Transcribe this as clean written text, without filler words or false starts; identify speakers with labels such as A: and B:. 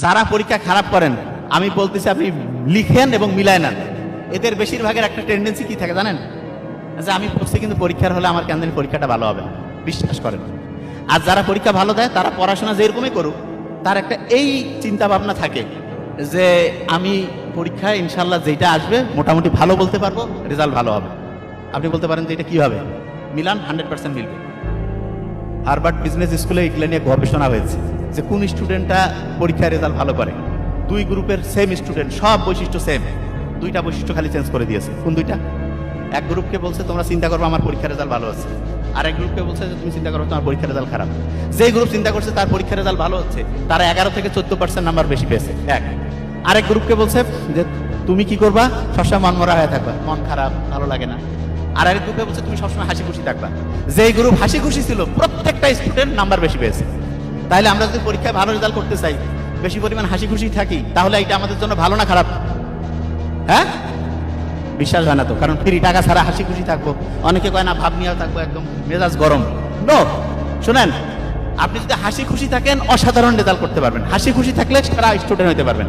A: যারা পরীক্ষা খারাপ করেন আমি বলতেছি আপনি লিখেন এবং মিলায় নেন। এদের বেশিরভাগের একটা টেন্ডেন্সি কি থাকে জানেন, যে আমি পড়ছি কিন্তু পরীক্ষার হলে আমার কেন জানি পরীক্ষাটা ভালো হবে, বিশ্বাস করেন। আর যারা পরীক্ষা ভালো দেয় তারা পড়াশোনা যেরকমই করুক তার একটা এই চিন্তা ভাবনা থাকে যে আমি পরীক্ষায় ইনশাল্লাহ যেটা আসবে মোটামুটি ভালো বলতে পারবো, রেজাল্ট ভালো হবে। আপনি বলতে পারেন যে এটা কীভাবে মিলান, 100% মিলবে। হার্ভার্ড বিজনেস স্কুলে এগুলো নিয়ে গবেষণা হয়েছে যে কোন স্টুডেন্টটা পরীক্ষায় রেজাল্ট ভালো করে। দুই গ্রুপের সেম স্টুডেন্ট, সব বৈশিষ্ট্য সেম, দুইটা বৈশিষ্ট্য খালি চেঞ্জ করে দিয়েছে। কোন দুইটা? এক গ্রুপকে বলছে তোমরা চিন্তা করবো আমার পরীক্ষার রেজাল্ট ভালো হচ্ছে, আর এক গ্রুপকে বলছে যে তুমি চিন্তা করো তোমার পরীক্ষার রেজাল্ট খারাপ। যেই গ্রুপ চিন্তা করছে তার পরীক্ষার রেজাল্ট ভালো হচ্ছে তারা 11 থেকে 14% নাম্বার বেশি পেয়েছে এক। আরেক গ্রুপকে বলছে যে তুমি কি করবা, সবসময় মন মরা হয়ে থাকবা, মন খারাপ, ভালো লাগে না। আর আরেক গ্রুপে বলছে তুমি সবসময় হাসি খুশি থাকবা। যেই গ্রুপ হাসি খুশি ছিল প্রত্যেকটা স্টুডেন্ট নাম্বার বেশি পেয়েছে। তাইলে আমরা যদি পরীক্ষায় ভালো রেজাল্ট করতে চাই, বেশি পরিমাণ হাসি খুশি থাকি, তাহলে এটা আমাদের জন্য ভালো না খারাপ? হ্যাঁ, বিশ্বাস হয় না তো, কারণ ফ্রি টাকা ছাড়া হাসি খুশি থাকবো। অনেকে কয় না ভাব নিয়ে থাকবো একদম মেজাজ গরম। নো, শুনেন, আপনি যদি হাসি খুশি থাকেন অসাধারণ রেজাল্ট করতে পারবেন, হাসি খুশি থাকলে সারা স্টুডেন্ট হতে পারবেন।